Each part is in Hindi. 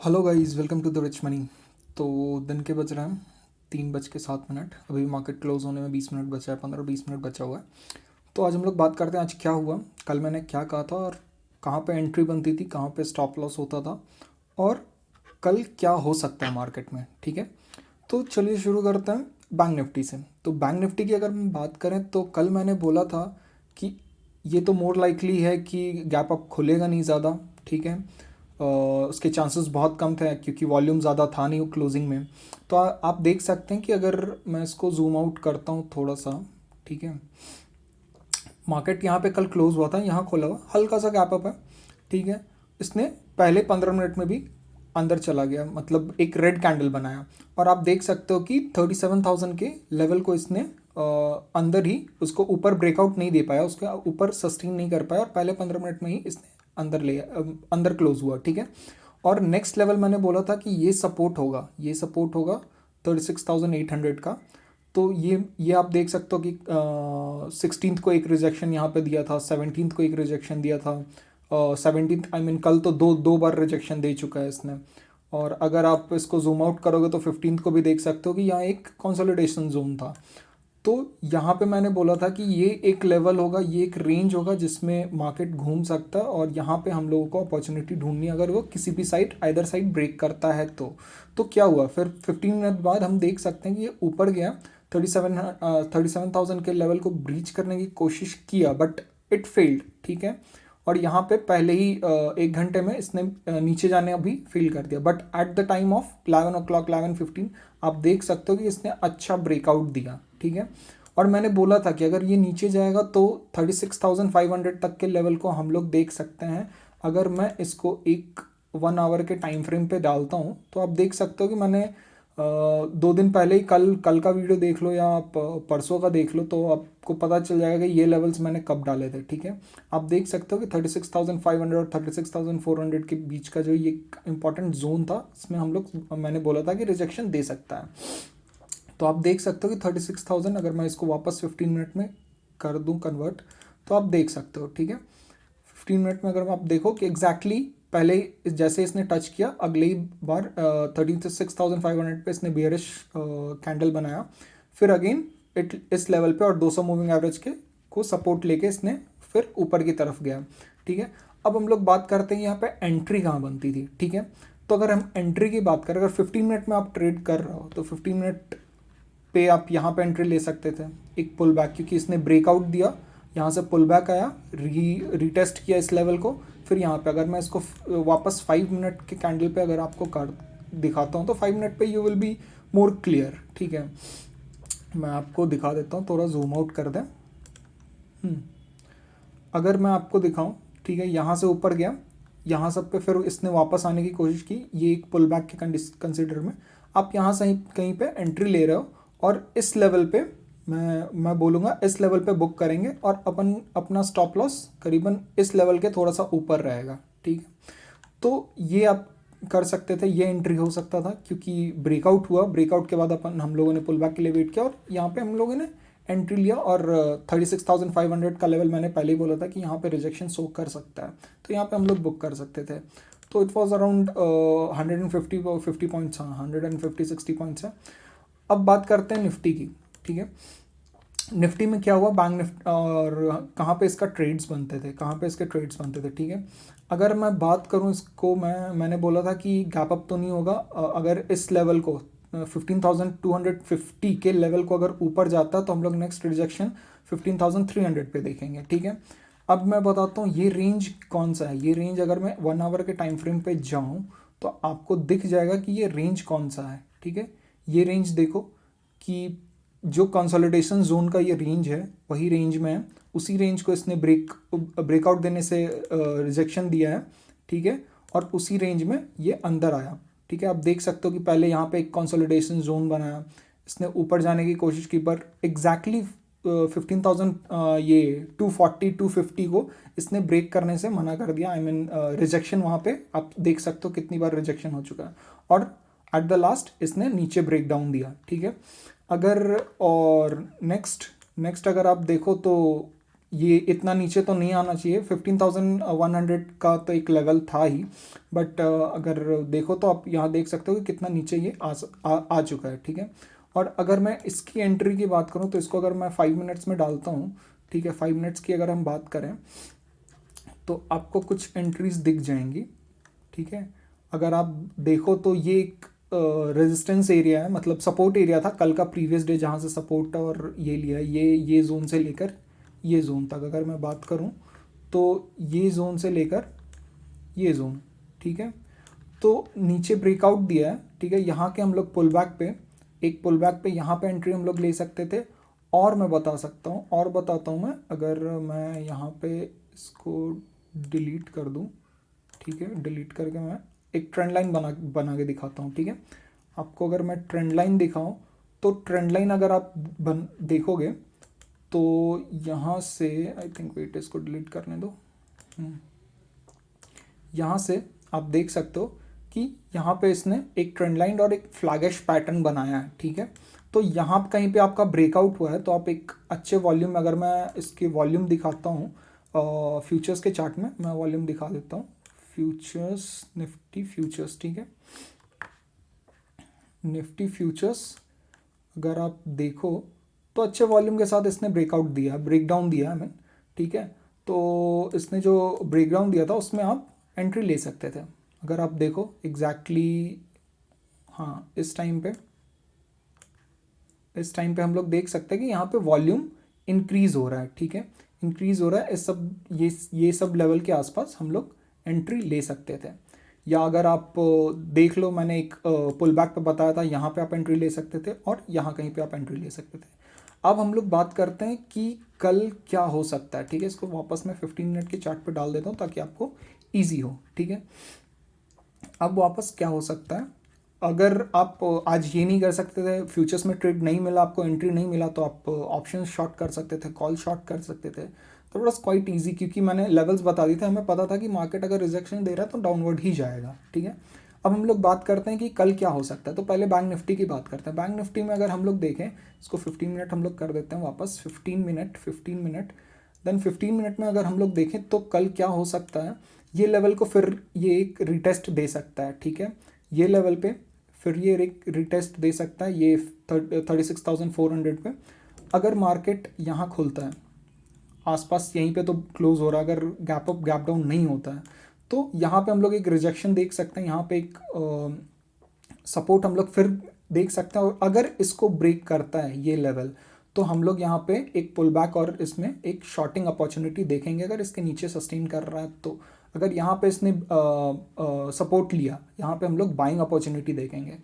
Hello guys, welcome to the Rich Money. तो दिन के बज रहे हैं 3:07। अभी मार्केट क्लोज होने में 20 मिनट बचा है, 15-20 मिनट बचा हुआ है। तो आज हम लोग बात करते हैं आज क्या हुआ, कल मैंने क्या कहा था और कहाँ पे एंट्री बनती थी, कहाँ पे स्टॉप लॉस होता था और कल क्या हो सकता है मार्केट में। ठीक है, तो चलिए शुरू करते हैं बैंक निफ्टी से। तो बैंक निफ्टी की अगर हम बात करें तो कल मैंने बोला था कि ये तो मोर लाइकली है कि गैप अप खुलेगा नहीं ज़्यादा। ठीक है, उसके चांसेस बहुत कम थे क्योंकि वॉल्यूम ज़्यादा था नहीं क्लोजिंग में। तो आप देख सकते हैं कि अगर मैं इसको जूम आउट करता हूँ थोड़ा सा। ठीक है, मार्केट यहाँ पे कल क्लोज हुआ था, यहाँ खोला हुआ हल्का सा गैप अप है। ठीक है, इसने पहले 15 मिनट में भी अंदर चला गया, मतलब एक रेड कैंडल बनाया और आप देख सकते हो कि 37,000 के लेवल को इसने अंदर ही उसको ऊपर ब्रेकआउट नहीं दे पाया, उसके ऊपर सस्टेन नहीं कर पाया और पहले 15 मिनट में ही इसने अंदर क्लोज हुआ। ठीक है, और नेक्स्ट लेवल मैंने बोला था कि ये सपोर्ट होगा 36,800 का। तो ये आप देख सकते हो कि 16th को एक रिजेक्शन यहाँ पे दिया था, 17th को एक रिजेक्शन दिया था, 17th आई मीन कल तो दो दो बार रिजेक्शन दे चुका है इसने। और अगर आप इसको जूम आउट करोगे तो 15th को भी देख सकते हो कि यहाँ एक कंसोलिडेशन जोन था। तो यहाँ पे मैंने बोला था कि ये एक लेवल होगा, ये एक रेंज होगा जिसमें मार्केट घूम सकता है और यहाँ पे हम लोगों को अपॉर्चुनिटी ढूंढनी है अगर वो किसी भी साइड आइदर साइड ब्रेक करता है तो क्या हुआ फिर 15 मिनट बाद हम देख सकते हैं कि ये ऊपर गया 37,000 के लेवल को ब्रीच करने की कोशिश किया बट इट फेल्ड। ठीक है, और यहाँ पे पहले ही 1 घंटे में इसने नीचे जाने अभी फेल कर दिया but at the time of 11 o'clock 11:15 आप देख सकते हो कि इसने अच्छा ब्रेकआउट दिया। ठीक है, और मैंने बोला था कि अगर ये नीचे जाएगा तो 36,500 तक के लेवल को हम लोग देख सकते हैं। अगर मैं इसको एक 1 आवर के टाइम फ्रेम पे डालता हूँ तो आप देख सकते हो कि मैंने 2 दिन पहले ही कल का वीडियो देख लो या आप परसों का देख लो तो आपको पता चल जाएगा कि ये लेवल्स मैंने कब डाले थे। ठीक है, आप देख सकते हो कि 36,500 और 36,400 के बीच का जो ये इंपॉर्टेंट जोन था, इसमें हम लोग मैंने बोला था कि रिजेक्शन दे सकता है। तो आप देख सकते हो कि 36,000 अगर मैं इसको वापस 15 मिनट में कर दूं कन्वर्ट तो आप देख सकते हो। ठीक है, 15 मिनट में अगर आप देखो कि एग्जैक्टली पहले जैसे इसने टच किया अगले ही बार 36,500 पे इसने बियरिश कैंडल बनाया, फिर अगेन इस लेवल पे और 200 मूविंग एवरेज के को सपोर्ट लेके इसने फिर ऊपर की तरफ गया। ठीक है, अब हम लोग बात करते हैं यहाँ पे एंट्री कहाँ बनती थी। ठीक है, तो अगर हम एंट्री की बात करें, अगर 15 मिनट में आप ट्रेड कर रहे हो तो 15 मिनट पे आप यहाँ पे एंट्री ले सकते थे, एक पुल बैक, क्योंकि इसने ब्रेकआउट दिया, यहाँ से पुल बैक आया, रीटेस्ट किया इस लेवल को, फिर यहाँ पे अगर मैं इसको वापस 5 मिनट के कैंडल पे अगर आपको कर दिखाता हूँ तो 5 मिनट पे you will be more clear. ठीक है, मैं आपको दिखा देता हूँ, थोड़ा जूम आउट कर दें। अगर मैं आपको दिखाऊं, ठीक है, यहाँ से ऊपर गया, यहाँ सब पे फिर इसने वापस आने की कोशिश की, ये एक पुल बैक के कंसिडर में आप यहाँ से कहीं पे एंट्री ले रहे हो और इस लेवल पे मैं बोलूँगा इस लेवल पे बुक करेंगे और अपना स्टॉप लॉस करीबन इस लेवल के थोड़ा सा ऊपर रहेगा। ठीक है, तो ये आप कर सकते थे, ये एंट्री हो सकता था क्योंकि ब्रेकआउट हुआ, ब्रेकआउट के बाद हम लोगों ने पुल बैक के लिए वेट किया और यहाँ पे हम लोगों ने एंट्री लिया और 36,500 का लेवल मैंने पहले ही बोला था कि यहाँ पे रिजेक्शन शो कर सकता है, तो यहाँ पे हम लोग बुक कर सकते थे। तो इट वॉज अराउंड 150 पॉइंट्स, हाँ 150-60 पॉइंट्स है। अब बात करते हैं निफ्टी की। ठीक है, निफ्टी में क्या हुआ, बैंक निफ्टी और कहाँ पे इसका ट्रेड्स बनते थे, कहाँ पे इसके ट्रेड्स बनते थे। ठीक है, अगर मैं बात करूँ इसको, मैंने बोला था कि गैप अप तो नहीं होगा, अगर इस लेवल को 15,250 के लेवल को अगर ऊपर जाता है तो हम लोग नेक्स्ट रिजेक्शन 15,300 पे देखेंगे। ठीक है, अब मैं बताता हूँ ये रेंज कौन सा है। ये रेंज अगर मैं 1 आवर के टाइम फ्रेम पे जाऊँ तो आपको दिख जाएगा कि ये रेंज कौन सा है। ठीक है, ये रेंज देखो कि जो कंसोलिडेशन जोन का ये रेंज है वही रेंज में है, उसी रेंज को इसने ब्रेकआउट देने से रिजेक्शन दिया है। ठीक है, और उसी रेंज में ये अंदर आया। ठीक है, आप देख सकते हो कि पहले यहाँ पे एक कंसोलिडेशन जोन बनाया, इसने ऊपर जाने की कोशिश की पर एग्जैक्टली 15,000 ये 240-250 को इसने ब्रेक करने से मना कर दिया। आई मीन रिजेक्शन वहाँ पे आप देख सकते हो कितनी बार रिजेक्शन हो चुका है और एट द लास्ट इसने नीचे ब्रेक डाउन दिया। ठीक है, अगर और नेक्स्ट अगर आप देखो तो ये इतना नीचे तो नहीं आना चाहिए, 15,100 का तो एक लेवल था ही, बट अगर देखो तो आप यहाँ देख सकते हो कि कितना नीचे ये आ चुका है, ठीक है। और अगर मैं इसकी एंट्री की बात करूँ तो इसको अगर मैं 5 मिनट्स में डालता हूँ, ठीक है, 5 मिनट्स की अगर हम बात करें तो आपको कुछ एंट्रीज दिख जाएंगी, ठीक है। अगर आप देखो तो ये एक रेजिस्टेंस एरिया है, मतलब सपोर्ट एरिया था कल का प्रीवियस डे, जहाँ से सपोर्ट और ये लिया, ये जोन से लेकर ये जोन तक अगर मैं बात करूँ तो ये जोन से लेकर ये जोन, ठीक है। तो नीचे ब्रेकआउट दिया है, ठीक है। यहाँ के हम लोग पुल बैक पे, एक पुल बैक पे यहाँ पे एंट्री हम लोग ले सकते थे। और मैं बता सकता हूँ, और बताता हूँ मैं, अगर मैं यहाँ पे इसको डिलीट कर दूँ, ठीक है, डिलीट करके मैं एक ट्रेंड लाइन बना के दिखाता हूँ, ठीक है। आपको अगर मैं ट्रेंड लाइन दिखाऊँ तो ट्रेंड लाइन अगर आप देखोगे तो यहाँ से, आई थिंक वेट इसको डिलीट करने दो, यहाँ से आप देख सकते हो कि यहाँ पे इसने एक ट्रेंड लाइन और एक फ्लैगिश पैटर्न बनाया है, ठीक है। तो यहाँ कहीं पे आपका ब्रेकआउट हुआ है तो आप एक अच्छे वॉल्यूम, अगर मैं इसके वॉल्यूम दिखाता हूँ फ्यूचर्स के चार्ट में, मैं वॉल्यूम दिखा देता हूँ, फ्यूचर्स, निफ्टी फ्यूचर्स, ठीक है। निफ्टी फ्यूचर्स अगर आप देखो तो अच्छे वॉल्यूम के साथ इसने ब्रेकआउट दिया, ब्रेकडाउन दिया है, ठीक है। तो इसने जो ब्रेकडाउन दिया था उसमें आप एंट्री ले सकते थे, अगर आप देखो एग्जैक्टली हाँ इस टाइम पे हम लोग देख सकते हैं कि यहाँ पे वॉल्यूम इंक्रीज हो रहा है, ठीक है, इंक्रीज हो रहा है। इस सब ये सब लेवल के आसपास हम लोग एंट्री ले सकते थे। या अगर आप देख लो, मैंने एक पुल बैक पे बताया था, यहाँ पे आप एंट्री ले सकते थे और यहाँ कहीं पे आप एंट्री ले सकते थे। अब हम लोग बात करते हैं कि कल क्या हो सकता है, ठीक है। इसको वापस मैं 15 मिनट के चार्ट पे डाल देता हूँ ताकि आपको ईजी हो, ठीक है। अब वापस क्या हो सकता है, अगर आप आज ये नहीं कर सकते थे, फ्यूचर्स में ट्रेड नहीं मिला, आपको एंट्री नहीं मिला, तो आप ऑप्शन शॉर्ट कर सकते थे, कॉल शॉर्ट कर सकते थे। तो बस क्वाइट ईजी, क्योंकि मैंने लेवल्स बता दी थे, हमें पता था कि मार्केट अगर रिजेक्शन दे रहा है तो डाउनवर्ड ही जाएगा, ठीक है। अब हम लोग बात करते हैं कि कल क्या हो सकता है। तो पहले बैंक निफ्टी की बात करते हैं। बैंक निफ्टी में अगर हम लोग देखें, इसको 15 मिनट हम लोग कर देते हैं वापस, 15 मिनट देन 15 मिनट में अगर हम लोग देखें तो कल क्या हो सकता है, ये लेवल को फिर ये एक रिटेस्ट दे सकता है, ठीक है। ये लेवल पे फिर ये एक रिटेस्ट दे सकता है, ये 36,400 पे। अगर मार्केट यहाँ खुलता है आसपास, यहीं पे तो क्लोज हो रहा है, अगर गैप अप गैप डाउन नहीं होता है तो यहाँ पे हम लोग एक रिजेक्शन देख सकते हैं, यहाँ पे एक सपोर्ट हम लोग फिर देख सकते हैं। और अगर इसको ब्रेक करता है ये लेवल तो हम लोग यहाँ पे एक पुल बैक और इसमें एक शॉर्टिंग अपॉर्चुनिटी देखेंगे, अगर इसके नीचे सस्टेन कर रहा है तो। अगर यहाँ पे इसने सपोर्ट लिया, यहाँ पे हम लोग बाइंग अपॉर्चुनिटी देखेंगे।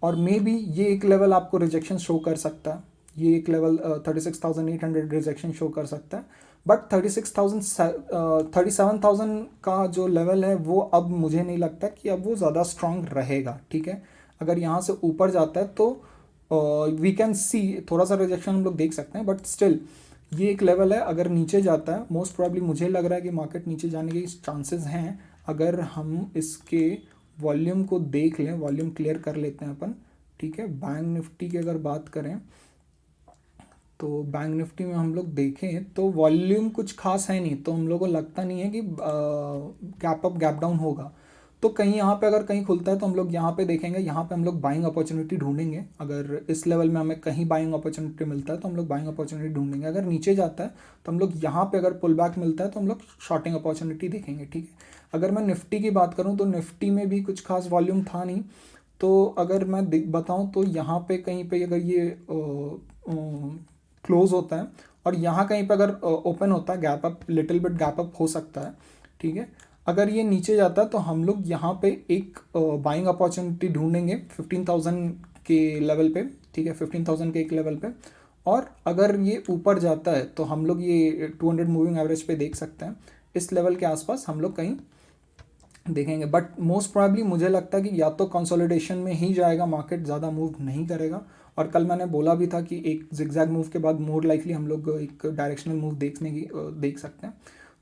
और मे बी ये एक लेवल आपको रिजेक्शन शो कर सकता है, ये एक लेवल 36,800 रिजेक्शन शो कर सकता है। बट 37,000 का जो लेवल है वो अब मुझे नहीं लगता कि अब वो ज़्यादा स्ट्रांग रहेगा, ठीक है। अगर यहाँ से ऊपर जाता है तो वी कैन सी थोड़ा सा रिजेक्शन हम लोग देख सकते हैं, बट स्टिल ये एक लेवल है। अगर नीचे जाता है, मोस्ट प्रॉब्ली मुझे लग रहा है कि मार्केट नीचे जाने के चांसेस हैं। अगर हम इसके वॉल्यूम को देख लें, वॉल्यूम क्लियर कर लेते हैं अपन, ठीक है। बैंक निफ्टी की अगर बात करें तो बैंक निफ्टी में हम लोग देखें तो वॉल्यूम कुछ खास है नहीं, तो हम लोग को लगता नहीं है कि गैप अप गैप डाउन होगा। तो कहीं यहाँ पे अगर कहीं खुलता है तो हम लोग यहाँ पे देखेंगे, यहाँ पे हम लोग बाइंग अपॉर्चुनिटी ढूंढेंगे। अगर इस लेवल में हमें कहीं बाइंग अपॉर्चुनिटी मिलता है तो हम लोग बाइंग अपॉर्चुनिटी ढूंढेंगे। अगर नीचे जाता है तो हम लोग यहाँ पे अगर पुल बैक मिलता है तो हम लोग शॉर्टिंग अपॉर्चुनिटी देखेंगे, ठीक है। अगर मैं निफ्टी की बात करूँ तो निफ्टी में भी कुछ खास वॉल्यूम था नहीं। तो अगर मैं बताऊँ तो यहाँ पे कहीं पे अगर ये क्लोज होता है और यहाँ कहीं पे अगर ओपन होता है, gap up, little bit gap up हो सकता है, ठीक है। अगर ये नीचे जाता है तो हम लोग यहाँ पे एक बाइंग अपॉर्चुनिटी ढूंढेंगे 15,000 के लेवल पे, ठीक है, 15,000 के एक लेवल पे। और अगर ये ऊपर जाता है तो हम लोग ये 200 मूविंग एवरेज पे देख सकते हैं, इस लेवल के आसपास हम लोग कहीं देखेंगे। बट मोस्ट प्रोबेबली मुझे लगता है कि या तो कंसोलिडेशन में ही जाएगा मार्केट, ज़्यादा मूव नहीं करेगा। और कल मैंने बोला भी था कि एक जिगजैग मूव के बाद मोर लाइकली हम लोग एक डायरेक्शनल मूव देख सकते हैं।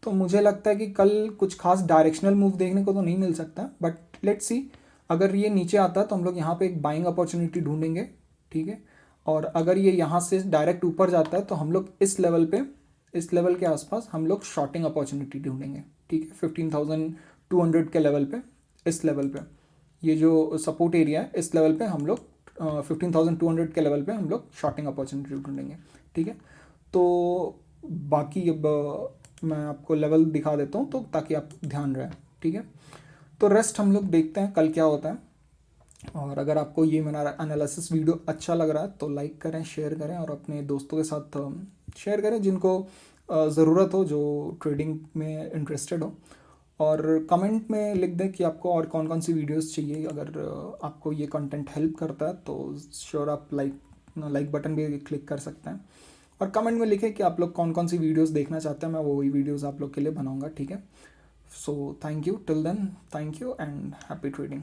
तो मुझे लगता है कि कल कुछ खास डायरेक्शनल मूव देखने को तो नहीं मिल सकता, बट लेट्स सी। अगर ये नीचे आता है तो हम लोग यहाँ पे एक बाइंग अपॉर्चुनिटी ढूंढेंगे, ठीक है। और अगर ये यहाँ से डायरेक्ट ऊपर जाता है तो हम लोग इस लेवल पे इस लेवल के आसपास हम लोग शॉर्टिंग अपॉर्चुनिटी ढूंढेंगे, ठीक है। 15,200 के लेवल पे, इस लेवल पे, ये जो सपोर्ट एरिया है इस लेवल पे हम लोग 15,200 के लेवल पे हम लोग शॉर्टिंग अपॉर्चुनिटी ढूंढेंगे, ठीक है। तो बाकी अब मैं आपको लेवल दिखा देता हूँ तो ताकि आप ध्यान रहे, ठीक है। तो रेस्ट हम लोग देखते हैं कल क्या होता है। और अगर आपको ये मेरा एनालिसिस वीडियो अच्छा लग रहा है तो लाइक करें, शेयर करें और अपने दोस्तों के साथ शेयर करें जिनको ज़रूरत हो, जो ट्रेडिंग में इंटरेस्टेड हो। और कमेंट में लिख दें कि आपको और कौन कौन सी वीडियोस चाहिए। अगर आपको ये कंटेंट हेल्प करता है तो श्योर आप लाइक बटन भी क्लिक कर सकते हैं। और कमेंट में लिखें कि आप लोग कौन कौन सी वीडियोस देखना चाहते हैं, मैं वही वीडियोस आप लोग के लिए बनाऊंगा, ठीक है। So thank you till then, thank you and happy trading.